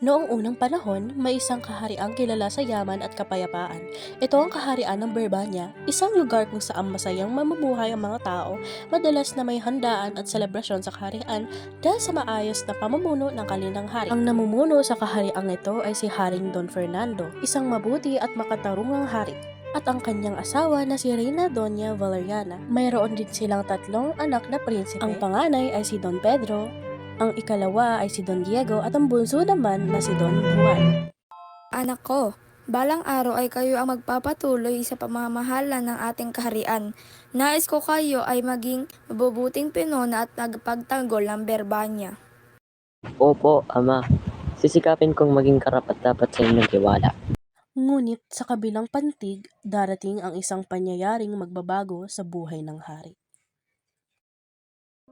Noong unang panahon, may isang kahariang kilala sa yaman at kapayapaan. Ito ang kaharian ng Birbania, isang lugar kung saan masayang mamumuhay ang mga tao, madalas na may handaan at selebrasyon sa kaharian dahil sa maayos na pamumuno ng kanilang hari. Ang namumuno sa kahariang ito ay si Haring Don Fernando, isang mabuti at makatarungang hari, at ang kanyang asawa na si Reina Doña Valeriana. Mayroon din silang tatlong anak na prinsipe. Ang panganay ay si Don Pedro, ang ikalawa ay si Don Diego at ang bunso naman na si Don Juan. Anak ko, balang araw ay kayo ang magpapatuloy sa pamamahala ng ating kaharian. Nais ko kayo ay maging mabubuting pinona at nagpagtanggol ng Berbanya. Opo, Ama. Sisikapin kong maging karapat-dapat sa inyong tiwala. Ngunit sa kabilang pantig, darating ang isang pangyayaring magbabago sa buhay ng hari.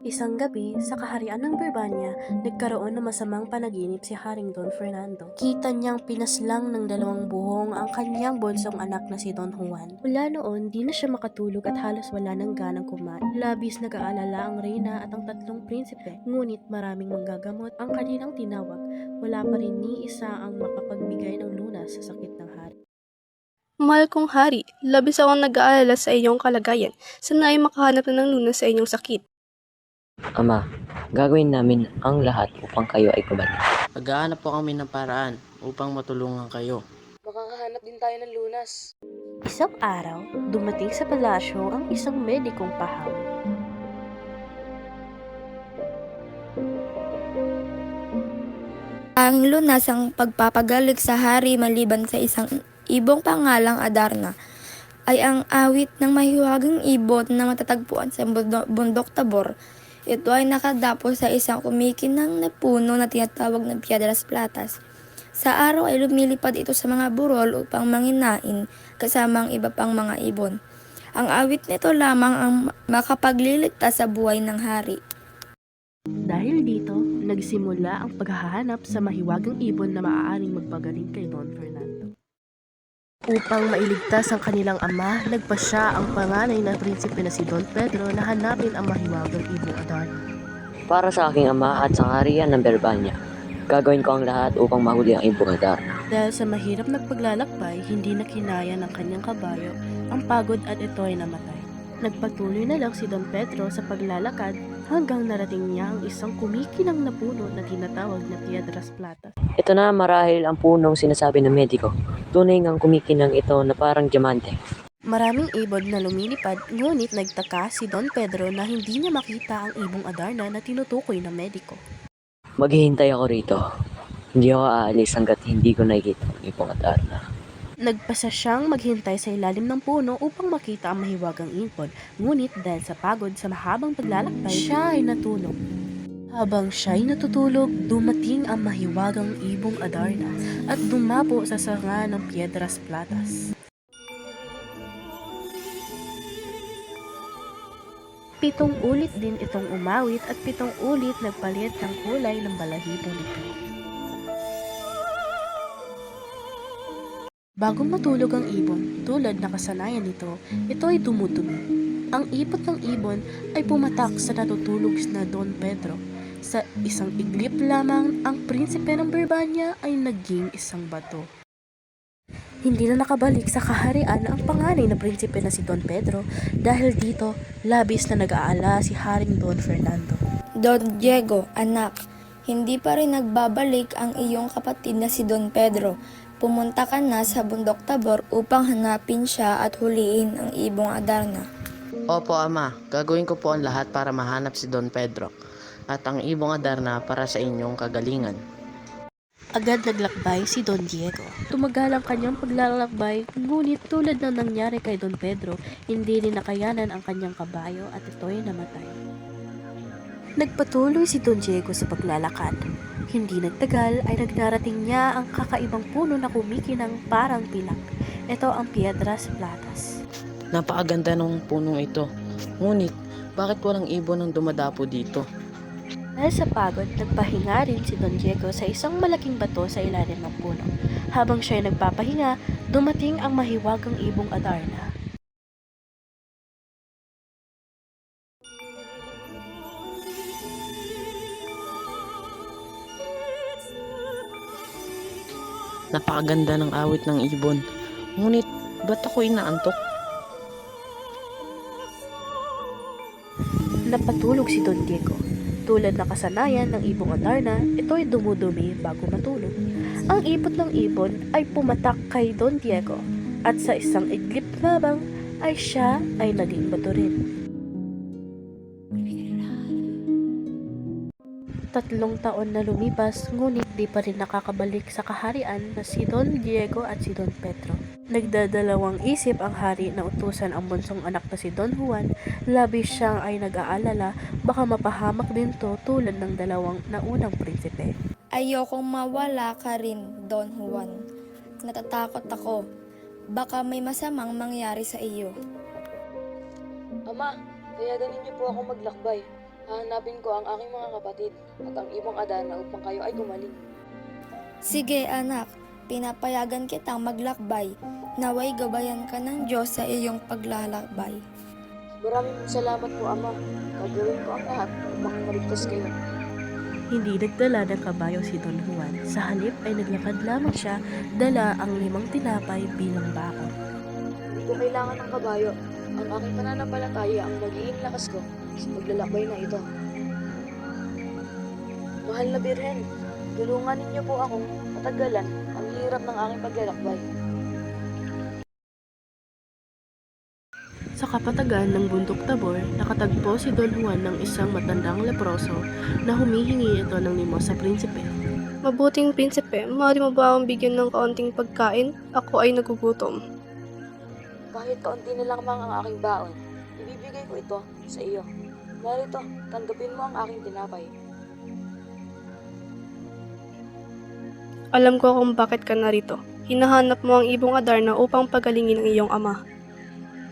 Isang gabi, sa kaharian ng Birbania, nagkaroon ng masamang panaginip si Haring Don Fernando. Kita niyang pinaslang ng dalawang buhong ang kanyang bunsong anak na si Don Juan. Mula noon, di na siya makatulog at halos wala ng ganang kumain. Labis nag-aalala ang reyna at ang tatlong prinsipe, ngunit maraming manggagamot ang kanilang tinawag. Wala pa rin ni isa ang makapagbigay ng lunas sa sakit ng hari. Mahal kong hari, labis akong nag-aalala sa iyong kalagayan. Sana ay makahanap na ng lunas sa inyong sakit. Ama, gagawin namin ang lahat upang kayo ay gumaling. Maghahanap po kami ng paraan upang matulungan kayo. Makakahanap din tayo ng lunas. Isang araw, dumating sa palasyo ang isang medikong paham. Ang lunas ang pagpapagaling sa hari maliban sa isang ibong pangalang Adarna ay ang awit ng mahiwagang ibon na matatagpuan sa bundok Tabor. Ito ay nakadapo sa isang kumikinang na puno na tinatawag na Piedras Platas. Sa araw ay lumilipad ito sa mga burol upang manginain kasama ang iba pang mga ibon. Ang awit nito lamang ang makapagliligtas sa buhay ng hari. Dahil dito, nagsimula ang paghahanap sa mahiwagang ibon na maaaring magpagaling kay Don Fernando. Upang mailigtas ang kanilang ama, nagpasya ang panganay na prinsipe na si Don Pedro na hanapin ang mahiwagang ibong Adarna. Para sa aking ama at sa kaharian ng Berbanya, gagawin ko ang lahat upang mahuli ang ibong Adarna. Dahil sa mahirap na paglalakbay, hindi na kinaya ng kanyang kabayo ang pagod at ito ay namatay. Nagpatuloy na lang si Don Pedro sa paglalakad hanggang narating niya ang isang kumikinang na puno na tinatawag na Piedras Platas. Ito na marahil ang punong sinasabi ng mediko. Tunay ngang kumikinang ito na parang diamante. Maraming ibon na lumilipad, ngunit nagtaka si Don Pedro na hindi niya makita ang ibong Adarna na tinutukoy ng mediko. Maghihintay ako rito. Hindi ako aalis hanggat hindi ko nakikita ang ibong Adarna. Nagpasa siyang maghintay sa ilalim ng puno upang makita ang mahiwagang ibon, ngunit dahil sa pagod sa mahabang paglalakbay, siya ay natulog. Habang siya'y natutulog, dumating ang mahiwagang ibong Adarna at dumapo sa sanga ng Piedras Platas. Pitong ulit din itong umawit at 7 ulit nagpalit ng kulay ng balahibo nito. Bago matulog ang ibon, tulad na kasanayan nito, ito ay dumudumi. Ang ipot ng ibon ay pumatak sa natutulog na Don Pedro. Sa isang iglip lamang, ang prinsipe ng Birbania ay naging isang bato. Hindi na nakabalik sa kaharian ang panganay na prinsipe na si Don Pedro dahil dito labis na nag-aala si Haring Don Fernando. Don Diego, anak, hindi pa rin nagbabalik ang iyong kapatid na si Don Pedro. Pumunta ka na sa bundok Tabor upang hanapin siya at huliin ang ibong Adarna. Opo, Ama. Gagawin ko po ang lahat para mahanap si Don Pedro at ang ibong Adarna para sa inyong kagalingan. Agad naglakbay si Don Diego. Tumagal ang kanyang paglalakbay, ngunit tulad ng nangyari kay Don Pedro, hindi rin nakayanan ang kanyang kabayo at ito'y namatay. Nagpatuloy si Don Diego sa paglalakad. Hindi nagtagal ay nagnarating niya ang kakaibang puno na kumikinang parang pilak. Ito ang Piedras Platas. Napakaganda ng punong ito. Ngunit, bakit walang ibon ang dumadapo dito? Dahil sa pagod, nagpahinga rin si Don Diego sa isang malaking bato sa ilalim ng puno. Habang siya ay nagpapahinga, dumating ang mahiwagang ibong Adarna. Napakaganda ng awit ng ibon. Ngunit, ba't ako inaantok? Napatulog si Don Diego. Tulad ng kasanayan ng ibong Adarna, ito ay dumudumi bago matulog. Ang ipot ng ibon ay pumatak kay Don Diego at sa isang iglip lamang ay siya ay naging bato rin. 3 taon na lumipas, ngunit di pa rin nakakabalik sa kaharian na si Don Diego at si Don Pedro. Nagdadalawang isip ang hari na utusan ang bunsong anak na si Don Juan. Labis siyang ay nag-aalala, baka mapahamak din to tulad ng dalawang naunang prinsipe. Ayokong mawala ka rin, Don Juan. Natatakot ako. Baka may masamang mangyari sa iyo. Ama, payagan niyo po ako maglakbay. Hahanapin ko ang aking mga kapatid at ang ibang Adarna upang kayo ay gumaling. Sige anak, pinapayagan kitang maglakbay. Naway gabayan ka ng Diyos sa iyong paglalakbay. Maraming salamat po, Ama. Gagawin ko ang lahat upang maligtas kayo. Hindi nagdala ng kabayo si Don Juan. Sa halip ay naglakad lamang siya, dala ang 5 tinapay bilang bakod. Hindi ko kailangan ng kabayo. Ang aking pananampalataya ang magiging lakas ko sa paglalakbay na ito. Mahal na Birhen, tulungan ninyo po akong matagalan ang hirap ng aking paglalakbay. Sa kapatagan ng bundok Tabor, nakatagpo si Don Juan ng isang matandang leproso na humihingi ito ng limos sa prinsipe. Mabuting prinsipe, maaari mo ba akong bigyan ng kaunting pagkain? Ako ay nagugutom. Kahit kaunti na lang ang aking baon, ibibigay ko ito sa iyo. Narito, tanggapin mo ang aking tinapay. Alam ko kung bakit ka narito. Hinahanap mo ang ibong Adarna upang pagalingin ang iyong ama.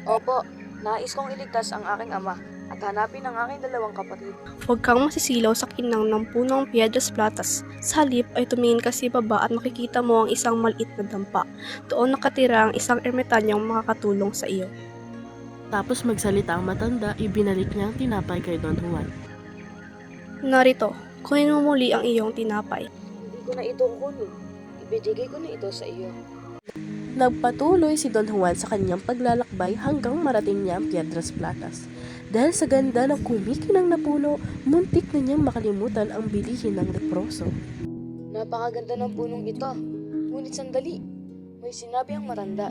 Opo, nais kong iligtas ang aking ama at hanapin ang aking 2 kapatid. Huwag kang masisilaw sa kinang ng punong Piedras Platas. Sa halip ay tumingin ka sa baba at makikita mo ang isang maliit na dampa. Doon nakatira ang isang ermitanyong makakatulong sa iyo. Tapos magsalita ang matanda, ibinalik niya ang tinapay kay Don Juan. Narito, kunin mo muli ang iyong tinapay. Hindi ko na ito kukunin. Ibibigay ko na ito sa iyo. Nagpatuloy si Don Juan sa kanyang paglalakbay hanggang marating niya ang Piedras Platas. Dahil sa ganda ng kumikinang na puno, muntik na niyang makalimutan ang bilihin ng leproso. Napakaganda ng punong ito. Ngunit sandali, may sinabi ang matanda.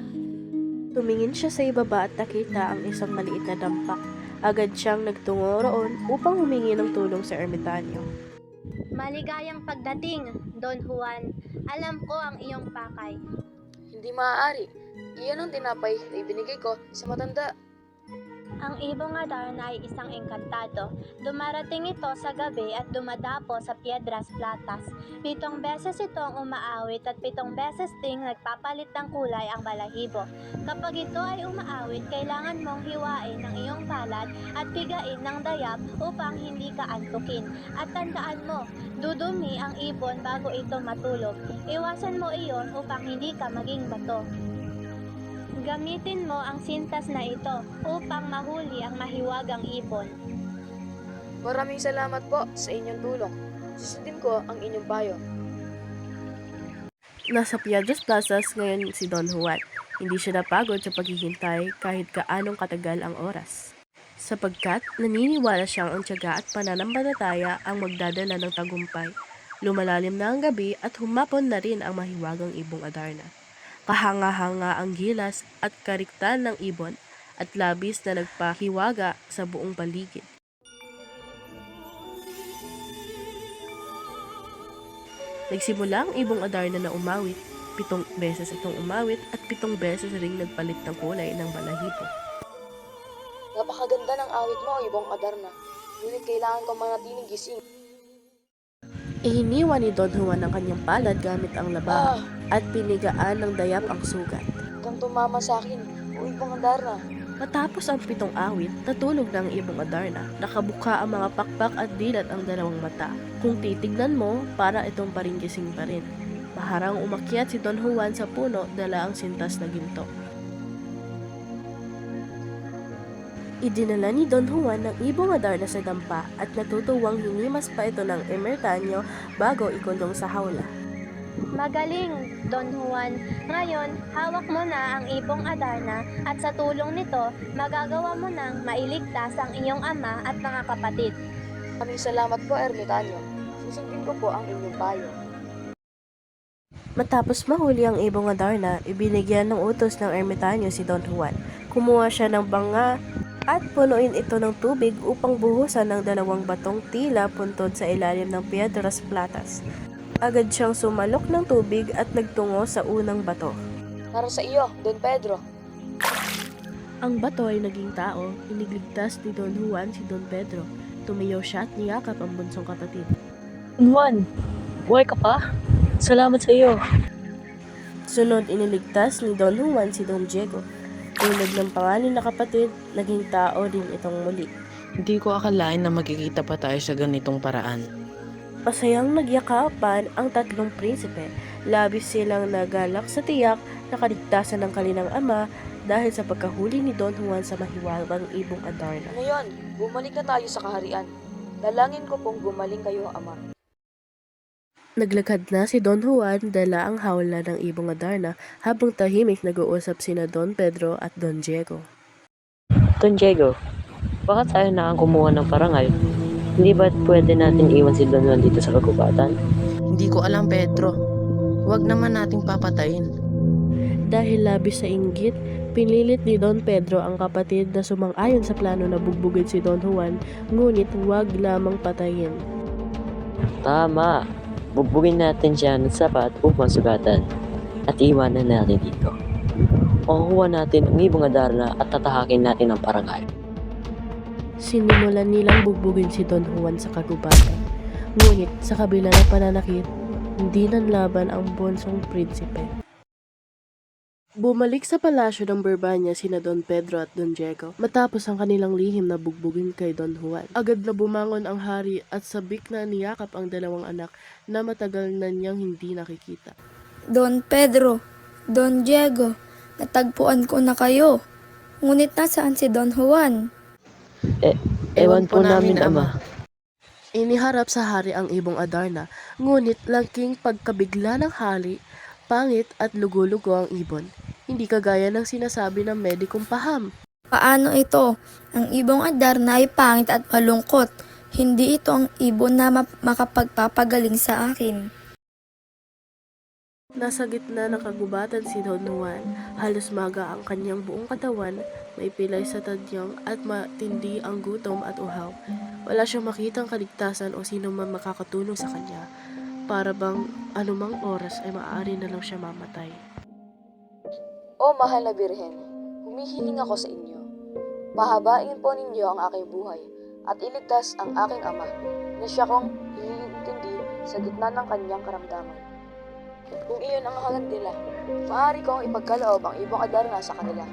Tumingin siya sa ibaba at nakita ang isang maliit na dampak. Agad siyang nagtungo roon upang humingi ng tulong sa ermitanyo. Maligayang pagdating, Don Juan. Alam ko ang iyong pakay. Hindi maaari. Iyan ang tinapay na ibinigay ko sa matanda. Ang ibong Adarna ay isang engkantado. Dumarating ito sa gabi at dumadapo sa Piedras Platas. 7 beses itong umaawit at 7 beses ding nagpapalit ng kulay ang balahibo. Kapag ito ay umaawit, kailangan mong hiwain ang iyong palad at pigain ng dayap upang hindi ka antukin. At tandaan mo, dudumi ang ibon bago ito matulog. Iwasan mo iyon upang hindi ka maging bato. Gamitin mo ang sintas na ito upang mahuli ang mahiwagang ibon. Maraming salamat po sa inyong tulong. Susundin ko ang inyong payo. Nasa Piedras Platas ngayon si Don Juan. Hindi siya napagod sa paghihintay kahit kaanong katagal ang oras. Sapagkat naniniwala siyang ang tiyaga at pananampalataya ang magdadala ng tagumpay. Lumalalim na ang gabi at humapon na rin ang mahiwagang ibong Adarna. Kahanga-hanga ang gilas at kariktan ng ibon at labis na nagpahiwaga sa buong paligid. Nagsimula ang ibong Adarna na umawit. 7 beses itong umawit at 7 beses ring nagpalit ng kulay ng balahibo. Napakaganda ng awit mo, ibong Adarna. Ngunit kailangan ko manatiling gising. Ihiniwa ni Don Juan ang kanyang palad gamit ang labaha at pinigaan ng dayap ang sugat. Kang tumama sa akin, o ibong Adarna. Matapos ang 7 awit, natulog na ang ibong Adarna. Nakabuka ang mga pakpak at dilat ang 2 mata. Kung titignan mo, para itong paringgising pa rin. Maharang umakyat si Don Juan sa puno, dala ang sintas na ginto. Idinala ni Don Juan ng ibong Adarna sa dampa at natutuwang hinimas pa ito ng ermitanyo bago ikulong sa hawla. Magaling, Don Juan. Ngayon, hawak mo na ang ibong Adarna at sa tulong nito, magagawa mo nang mailigtas ang iyong ama at mga kapatid. Maraming salamat po, Ermitanyo. Susundin ko po ang inyong payo. Matapos mahuli ang ibong Adarna, ibinigyan ng utos ng ermitanyo si Don Juan. Kumuha siya ng banga at punuin ito ng tubig upang buhusan ng 2 batong tila puntod sa ilalim ng Piedras Platas. Agad siyang sumalok ng tubig at nagtungo sa unang bato. Para sa iyo, Don Pedro. Ang bato ay naging tao, inigligtas ni Don Juan si Don Pedro. Tumayo siya at niyakap ang bunsong kapatid. Juan, buhay ka pa? Salamat sa iyo. Sunod iniligtas ni Don Juan si Don Diego. Tulad ng pangalan na kapatid, naging tao din itong muli. Hindi ko akalain na magkikita pa tayo sa ganitong paraan. Masayang nagyakapan ang 3 prinsipe. Labis silang nagalak sa tiyak na kaligtasan ng kanilang ama dahil sa pagkahuli ni Don Juan sa mahiwagang ibong Adarna. Ngayon, bumalik na tayo sa kaharian. Dalangin ko pong gumaling kayo, Ama. Naglakad na si Don Juan dala ang hawla ng ibong Adarna habang tahimik nag-uusap sina Don Pedro at Don Diego. Don Diego, bakit tayo na ang kumuha ng parangal? Hindi ba pwede natin iwan si Don Juan dito sa kagubatan? Hindi ko alam, Pedro. Huwag naman nating papatayin. Dahil labis sa inggit, pinilit ni Don Pedro ang kapatid na sumang-ayon sa plano na bugbugin si Don Juan, ngunit huwag lamang patayin. Tama. Bubugin natin siya ng sapat upang sugatan at iwanan natin dito. Makukuha natin ang ibong Adarna at tatahakin natin ang parangal. Sinimulan nilang bugbugin si Don Juan sa kagubatan. Ngunit sa kabila ng pananakit, hindi nanlaban ang bonsong prinsipe. Bumalik sa palasyo ng Berbanya sina Don Pedro at Don Diego matapos ang kanilang lihim na bugbugin kay Don Juan. Agad na bumangon ang hari at sabik na niyakap ang 2 anak na matagal na niyang hindi nakikita. Don Pedro, Don Diego, natagpuan ko na kayo. Ngunit nasaan si Don Juan? Ewan po namin, Ama. Iniharap sa hari ang ibong Adarna, ngunit laking pagkabigla ng hari, pangit at lugo-lugo ang ibon. Hindi kagaya ng sinasabi ng medikong paham. Paano ito? Ang ibong Adarna ay pangit at malungkot. Hindi ito ang ibon na makapagpapagaling sa akin. Nasa gitna ng kagubatan si Don Juan, halos maga ang kanyang buong katawan, may pilay sa tadyang at matindi ang gutom at uhaw. Wala siyang makitang kaligtasan o sino man makakatulong sa kanya. Para bang anumang oras ay maaari na lang siya mamatay. O mahal na Birhen, humihiling ako sa inyo. Pahabain po ninyo ang aking buhay at iligtas ang aking ama na siya kong iintindi sa gitna ng kanyang karamdaman. Kung iyon ang hangad nila, maaari kong ipagkaloob ang ibong Adarna sa kanila.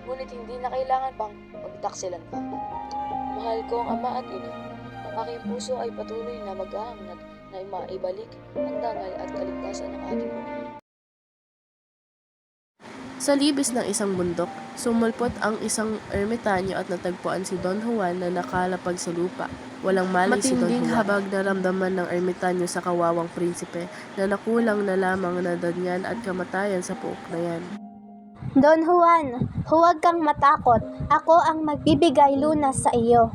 Ngunit hindi na kailangan pang pagtaksilan pa. Mahal ko ang ama at ina. Ang aking puso ay patuloy na maghahangad na maibalik ang dangal at kaligtasan ng aking mga. Sa libis ng isang bundok, sumulpot ang isang ermitanyo at natagpuan si Don Juan na nakalapag sa lupa. Walang malay si Don Juan. Matinding habag naramdaman ng ermitanyo sa kawawang prinsipe na nakulang na lamang na danyan at kamatayan sa puok na yan. Don Juan, huwag kang matakot. Ako ang magbibigay lunas sa iyo.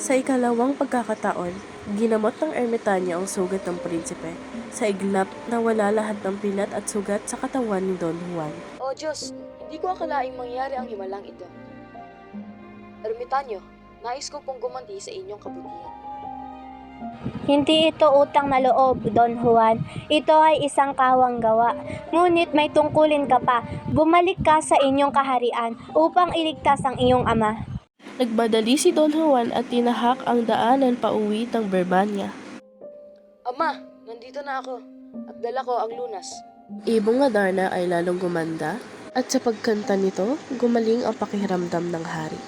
Sa ikalawang pagkakataon, ginamot ng ermitanyo ang sugat ng prinsipe. Sa iglap, nawala lahat ng pilat at sugat sa katawan ni Don Juan. O Diyos, hindi ko akalaing mangyari ang himalang ito. Ermitanyo, nais ko pong gumanti sa inyong kabutihan. Hindi ito utang na loob, Don Juan. Ito ay isang kawang gawa. Ngunit may tungkulin ka pa. Bumalik ka sa inyong kaharian upang iligtas ang iyong ama. Nagbadali si Don Juan at tinahak ang daanan pauwi ng Berbanya. Ama, nandito na ako at dala ko ang lunas. Ibong Adarna ay lalong gumanda at sa pagkanta nito, gumaling ang pakiramdam ng hari.